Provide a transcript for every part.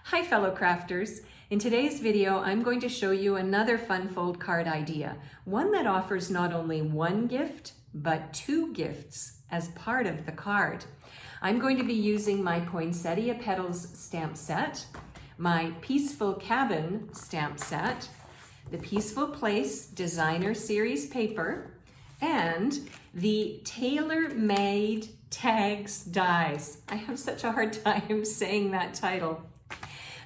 Hi fellow crafters. In today's video, I'm going to show you another fun fold card idea, one that offers not only one gift, but two gifts as part of the card. I'm going to be using my Poinsettia Petals stamp set, my Peaceful Cabin stamp set, the Peaceful Place Designer Series paper, and the Tailor Made Tags dies. I have such a hard time saying that title.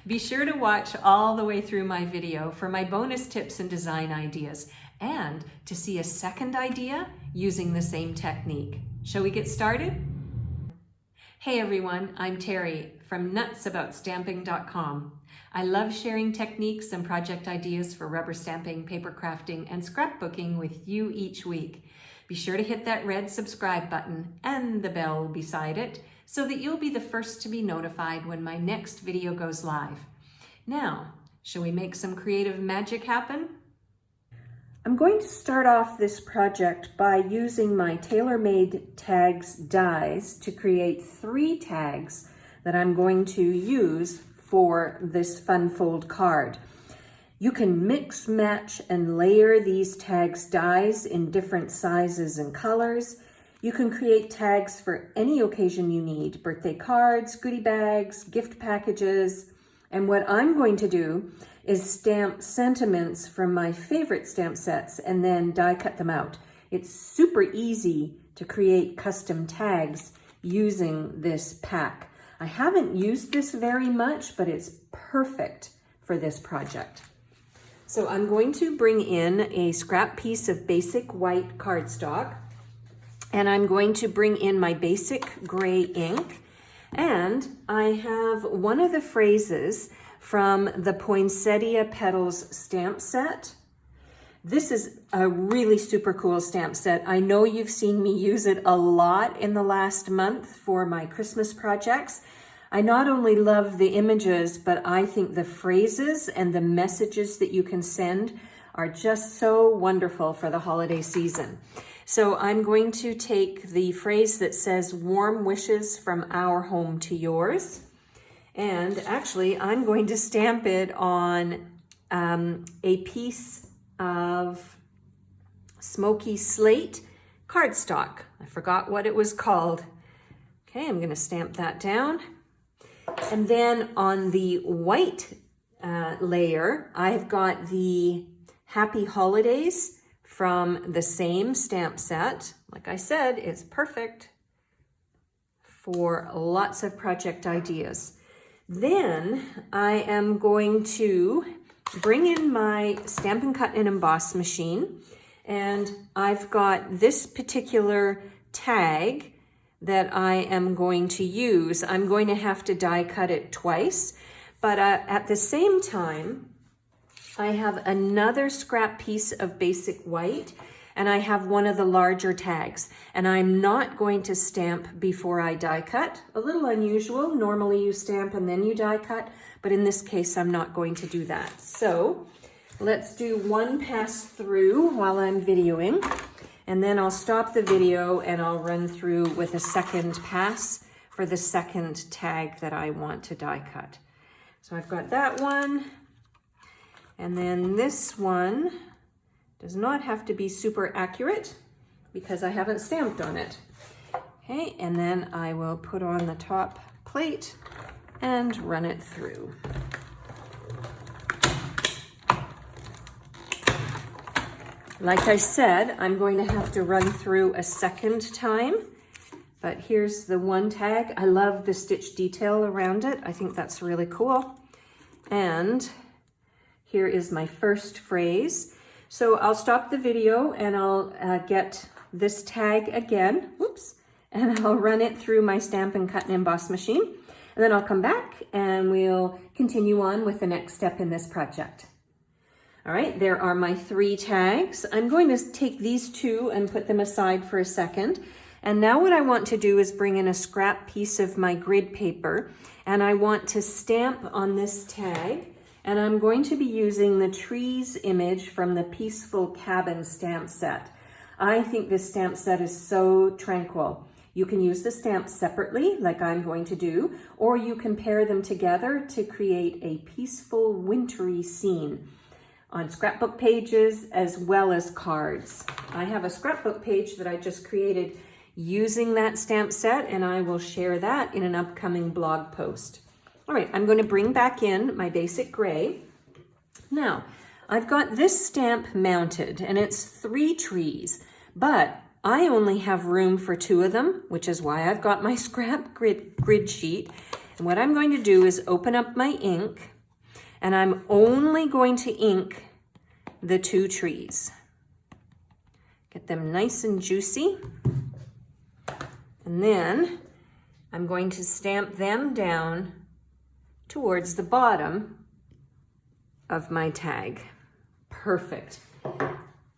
Be sure to watch all the way through my video for my bonus tips and design ideas, and to see a second idea using the same technique. Shall we get started? Hey everyone, I'm Terri from nutsaboutsstamping.com. I love sharing techniques and project ideas for rubber stamping, paper crafting, and scrapbooking with you each week. Be sure to hit that red subscribe button and the bell beside it so that you'll be the first to be notified when my next video goes live. Now, shall we make some creative magic happen? I'm going to start off this project by using my Tailor Made Tags dies to create 3 tags that I'm going to use for this fun fold card. You can mix, match, and layer these tags dies in different sizes and colors. You can create tags for any occasion you need, birthday cards, goodie bags, gift packages. And what I'm going to do is stamp sentiments from my favorite stamp sets and then die cut them out. It's super easy to create custom tags using this pack. I haven't used this very much, but it's perfect for this project. So I'm going to bring in a scrap piece of basic white cardstock, and I'm going to bring in my basic gray ink, and I have one of the phrases from the Poinsettia Petals stamp set. This is a really super cool stamp set. I know you've seen me use it a lot in the last month for my Christmas projects. I not only love the images, but I think the phrases and the messages that you can send are just so wonderful for the holiday season. So I'm going to take the phrase that says, "Warm wishes from our home to yours." And actually, I'm going to stamp it on a piece of Smoky Slate cardstock. I forgot what it was called. Okay, I'm going to stamp that down. And then on the white layer, I've got the Happy Holidays from the same stamp set. Like I said, it's perfect for lots of project ideas. Then I am going to bring in my Stampin' Cut and Emboss machine, and I've got this particular tag that I am going to use. I'm going to have to die cut it twice, but at the same time, I have another scrap piece of basic white, and I have one of the larger tags, and I'm not going to stamp before I die cut. A little unusual. Normally you stamp and then you die cut, but in this case, I'm not going to do that. So let's do one pass through while I'm videoing, and then I'll stop the video and I'll run through with a second pass for the second tag that I want to die cut. So I've got that one. And then this one does not have to be super accurate because I haven't stamped on it. Okay, and then I will put on the top plate and run it through. Like I said, I'm going to have to run through a second time, but here's the one tag. I love the stitch detail around it. I think that's really cool. And here is my first phrase. So I'll stop the video and I'll get this tag again, whoops, and I'll run it through my Stampin' Cut and Emboss machine. And then I'll come back and we'll continue on with the next step in this project. All right, there are my 3 tags. I'm going to take these 2 and put them aside for a second. And now what I want to do is bring in a scrap piece of my grid paper, and I want to stamp on this tag. And I'm going to be using the trees image from the Peaceful Cabin stamp set. I think this stamp set is so tranquil. You can use the stamps separately, like I'm going to do, or you can pair them together to create a peaceful, wintry scene on scrapbook pages as well as cards. I have a scrapbook page that I just created using that stamp set, and I will share that in an upcoming blog post. All right, I'm going to bring back in my basic gray. Now, I've got this stamp mounted, and it's 3 trees, but I only have room for 2 of them, which is why I've got my scrap grid sheet. And what I'm going to do is open up my ink, and I'm only going to ink the 2 trees. Get them nice and juicy. And then I'm going to stamp them down towards the bottom of my tag. Perfect.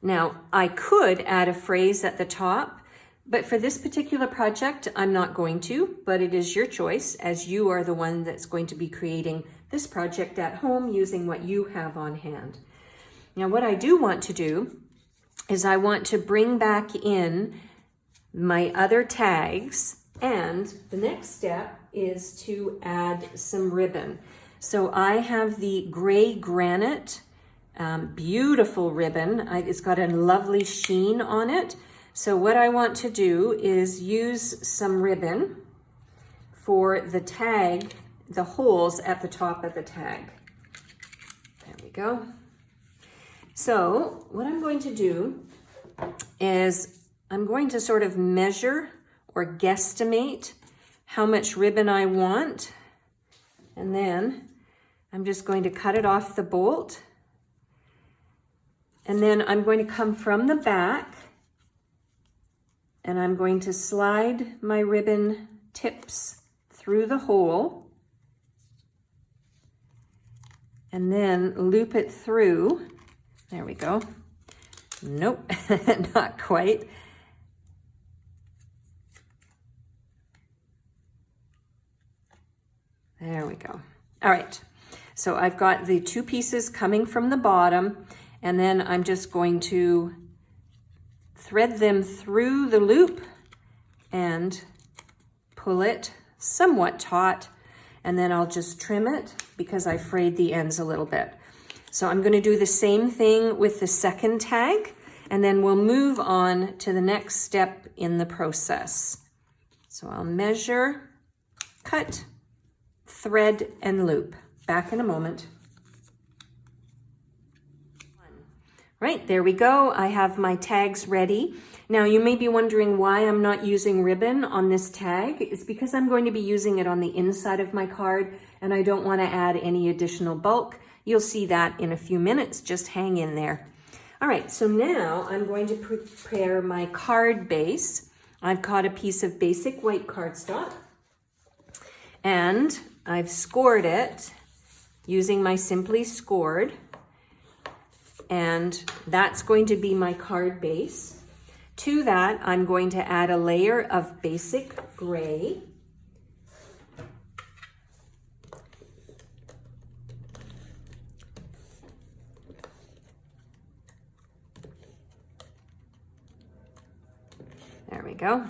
Now, I could add a phrase at the top, but for this particular project, I'm not going to, but it is your choice, as you are the one that's going to be creating this project at home using what you have on hand. Now, what I do want to do is I want to bring back in my other tags, and the next step is to add some ribbon. So I have the gray Granite, beautiful ribbon. It's got a lovely sheen on it. So what I want to do is use some ribbon for the tag, the holes at the top of the tag. There we go. So what I'm going to do is I'm going to sort of measure or guesstimate how much ribbon I want, and then I'm just going to cut it off the bolt, and then I'm going to come from the back and I'm going to slide my ribbon tips through the hole and then loop it through. There we go. Nope, not quite. There we go. All right, so I've got the 2 pieces coming from the bottom, and then I'm just going to thread them through the loop and pull it somewhat taut, and then I'll just trim it because I frayed the ends a little bit. So I'm going to do the same thing with the second tag, and then we'll move on to the next step in the process. So I'll measure, cut, thread, and loop. Back in a moment. Right, there we go. I have my tags ready. Now you may be wondering why I'm not using ribbon on this tag. It's because I'm going to be using it on the inside of my card, and I don't want to add any additional bulk. You'll see that in a few minutes. Just hang in there. All right, so now I'm going to prepare my card base. I've got a piece of basic white cardstock, and I've scored it using my Simply Scored, and that's going to be my card base. To that, I'm going to add a layer of basic gray. There we go.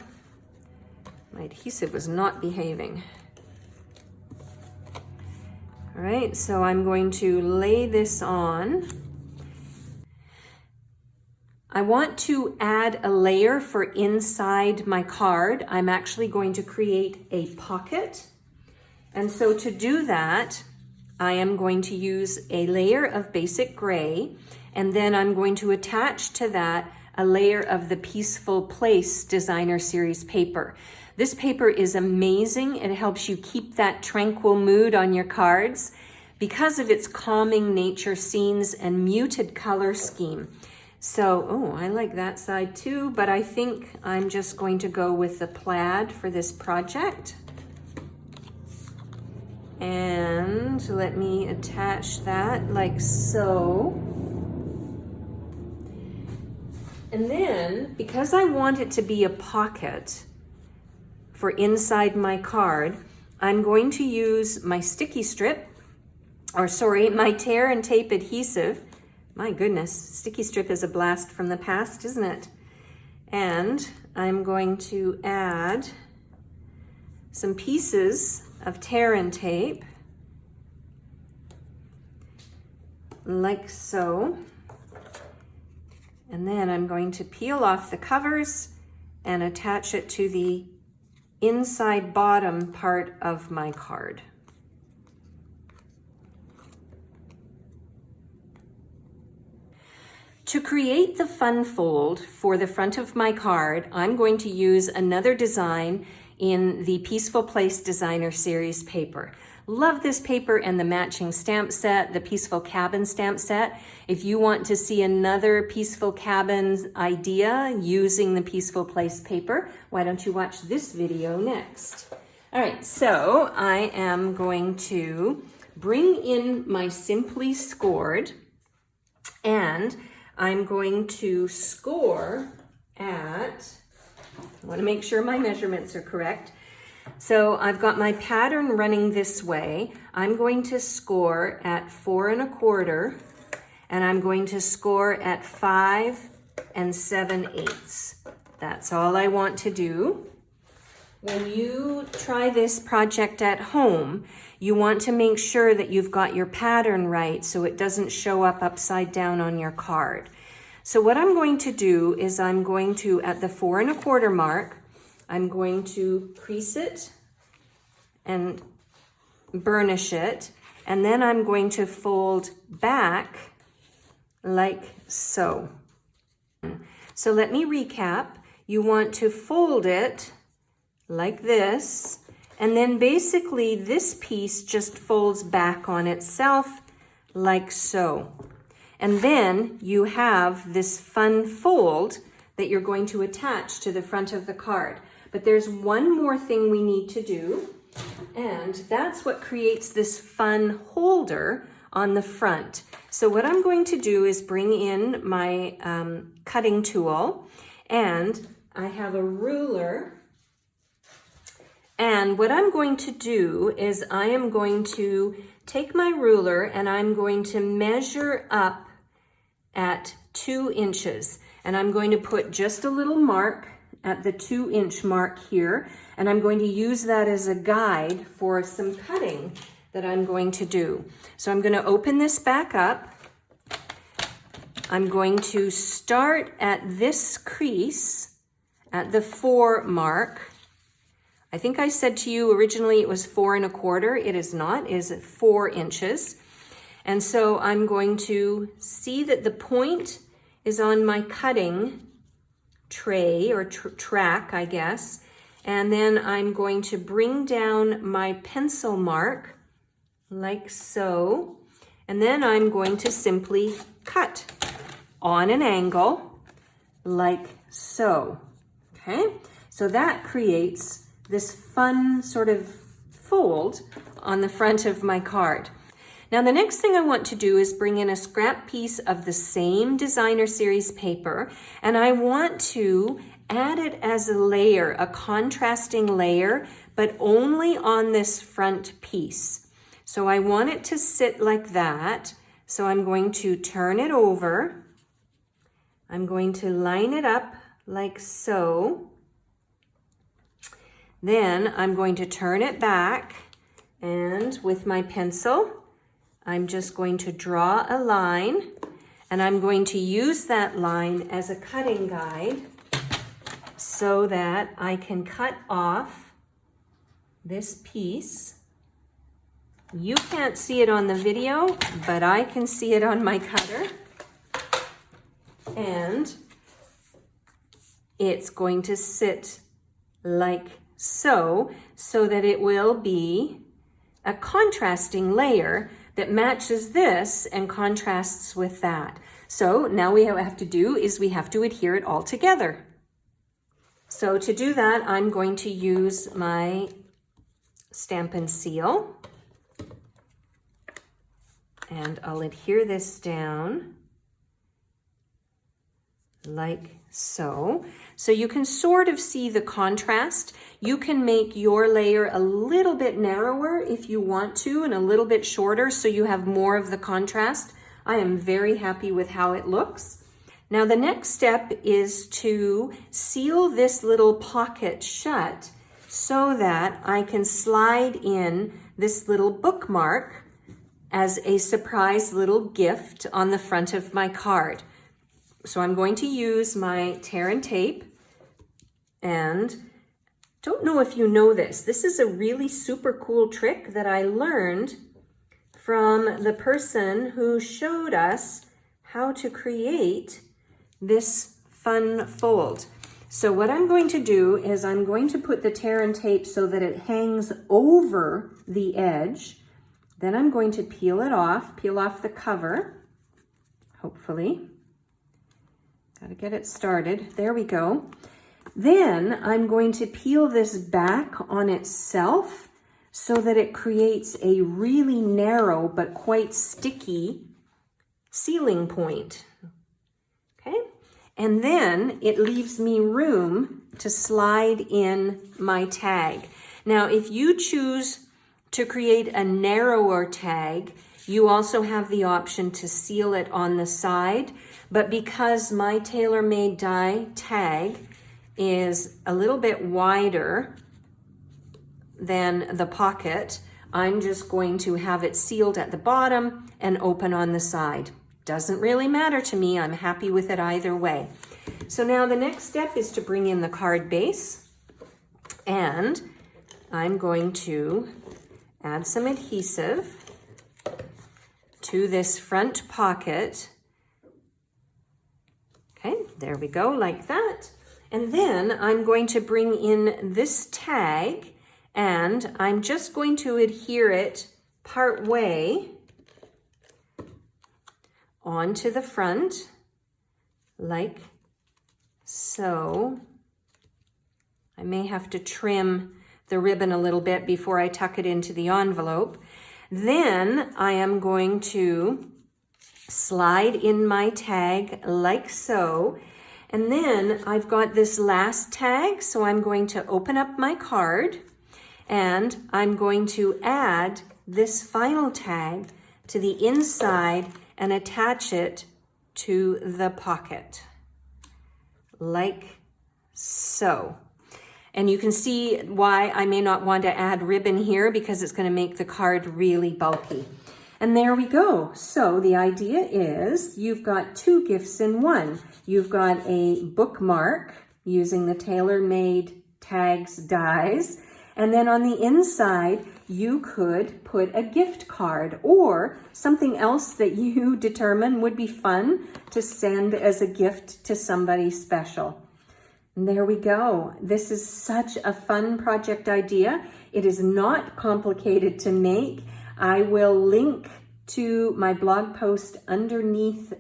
My adhesive was not behaving. All right, so I'm going to lay this on. I want to add a layer for inside my card. I'm actually going to create a pocket. And so to do that, I am going to use a layer of basic gray, and then I'm going to attach to that a layer of the Peaceful Place Designer Series paper. This paper is amazing. It helps you keep that tranquil mood on your cards because of its calming nature scenes and muted color scheme. So, oh, I like that side too, but I think I'm just going to go with the plaid for this project. And let me attach that like so. And then, because I want it to be a pocket for inside my card, I'm going to use my sticky strip, my tear and tape adhesive. My goodness, sticky strip is a blast from the past, isn't it? And I'm going to add some pieces of tear tape, like so. And then I'm going to peel off the covers and attach it to the inside bottom part of my card. To create the fun fold for the front of my card, I'm going to use another design in the Peaceful Place Designer Series paper. Love this paper and the matching stamp set, the Peaceful Cabin stamp set. If you want to see another Peaceful Cabin idea using the Peaceful Place paper, why don't you watch this video next? All right, so I am going to bring in my Simply Scored, and I'm going to score at, I want to make sure my measurements are correct. So I've got my pattern running this way. I'm going to score at 4 1/4, and I'm going to score at 5 7/8. That's all I want to do. When you try this project at home, you want to make sure that you've got your pattern right so it doesn't show up upside down on your card. So what I'm going to do is I'm going to, at the 4 1/4 mark, I'm going to crease it and burnish it, and then I'm going to fold back like so. So let me recap. You want to fold it like this, and then basically this piece just folds back on itself like so. And then you have this fun fold that you're going to attach to the front of the card. But there's one more thing we need to do, and that's what creates this fun holder on the front. So what I'm going to do is bring in my cutting tool, and I have a ruler. And what I'm going to do is I am going to take my ruler and I'm going to measure up at 2 inches. And I'm going to put just a little mark at the 2-inch mark here. And I'm going to use that as a guide for some cutting that I'm going to do. So I'm going to open this back up. I'm going to start at this crease at the 4 mark. I think I said to you originally it was 4 1/4. It is not, it is 4 inches. And so I'm going to see that the point is on my cutting tray or track, I guess. And then I'm going to bring down my pencil mark like so. And then I'm going to simply cut on an angle like so. Okay, so that creates this fun sort of fold on the front of my card. Now the next thing I want to do is bring in a scrap piece of the same Designer Series paper, and I want to add it as a layer, a contrasting layer, but only on this front piece. So I want it to sit like that. So I'm going to turn it over. I'm going to line it up like so. Then I'm going to turn it back, and with my pencil, I'm just going to draw a line, and I'm going to use that line as a cutting guide so that I can cut off this piece. You can't see it on the video, but I can see it on my cutter. And it's going to sit like so that it will be a contrasting layer that matches this and contrasts with that. So now we have to do is we have to adhere it all together. So to do that, I'm going to use my Stamp and Seal, and I'll adhere this down like so. So you can sort of see the contrast. You can make your layer a little bit narrower if you want to, and a little bit shorter so you have more of the contrast. I am very happy with how it looks. Now the next step is to seal this little pocket shut so that I can slide in this little bookmark as a surprise little gift on the front of my card. So I'm going to use my tear and tape, and don't know if you know this. This is a really super cool trick that I learned from the person who showed us how to create this fun fold. So what I'm going to do is I'm going to put the tear and tape so that it hangs over the edge. Then I'm going to peel off the cover, hopefully. Gotta get it started. There we go. Then I'm going to peel this back on itself so that it creates a really narrow but quite sticky sealing point. Okay? And then it leaves me room to slide in my tag. Now, if you choose to create a narrower tag, you also have the option to seal it on the side. But because my Tailor Made die tag is a little bit wider than the pocket, I'm just going to have it sealed at the bottom and open on the side. Doesn't really matter to me. I'm happy with it either way. So now the next step is to bring in the card base, and I'm going to add some adhesive to this front pocket. Okay, there we go, like that. And then I'm going to bring in this tag, and I'm just going to adhere it part way onto the front, like so. I may have to trim the ribbon a little bit before I tuck it into the envelope. Then I am going to slide in my tag like so. And then I've got this last tag, so I'm going to open up my card and I'm going to add this final tag to the inside and attach it to the pocket, like so. And you can see why I may not want to add ribbon here, because it's going to make the card really bulky. And there we go. So the idea is you've got two gifts in one. You've got a bookmark using the Tailor Made Tags dies. And then on the inside, you could put a gift card or something else that you determine would be fun to send as a gift to somebody special. And there we go. This is such a fun project idea. It is not complicated to make. I will link to my blog post underneath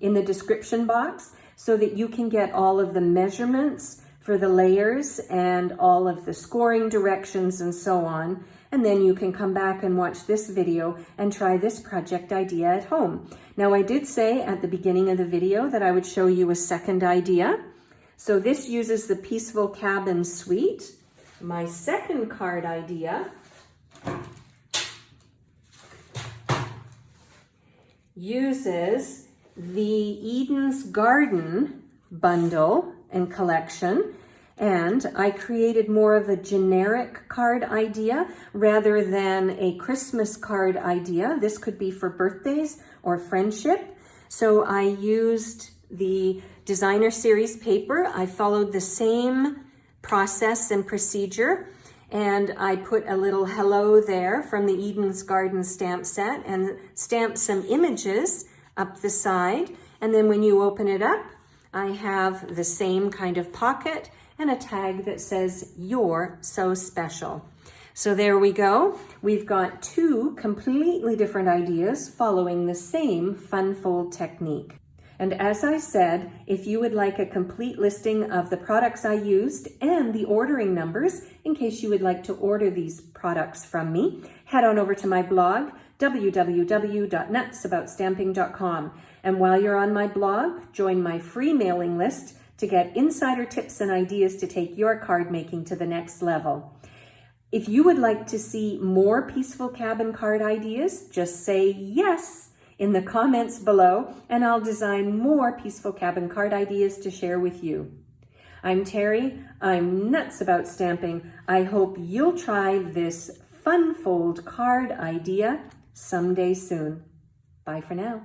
in the description box so that you can get all of the measurements for the layers and all of the scoring directions and so on. And then you can come back and watch this video and try this project idea at home. Now, I did say at the beginning of the video that I would show you a second idea. So this uses the Peaceful Cabin Suite. My second card idea uses the Eden's Garden bundle and collection, and I created more of a generic card idea rather than a Christmas card idea. This could be for birthdays or friendship. So I used the designer series paper. I followed the same process and procedure, and I put a little hello there from the Eden's Garden stamp set and stamped some images up the side. And then when you open it up, I have the same kind of pocket and a tag that says, "You're so special." So there we go. We've got two completely different ideas following the same fun fold technique. And as I said, if you would like a complete listing of the products I used and the ordering numbers, in case you would like to order these products from me, head on over to my blog, www.nutsaboutstamping.com. And while you're on my blog, join my free mailing list to get insider tips and ideas to take your card making to the next level. If you would like to see more Peaceful Cabin card ideas, just say yes in the comments below, and I'll design more peaceful cabin card ideas to share with you. I'm Terri. I'm nuts about stamping. I hope you'll try this fun fold card idea someday soon. Bye for now.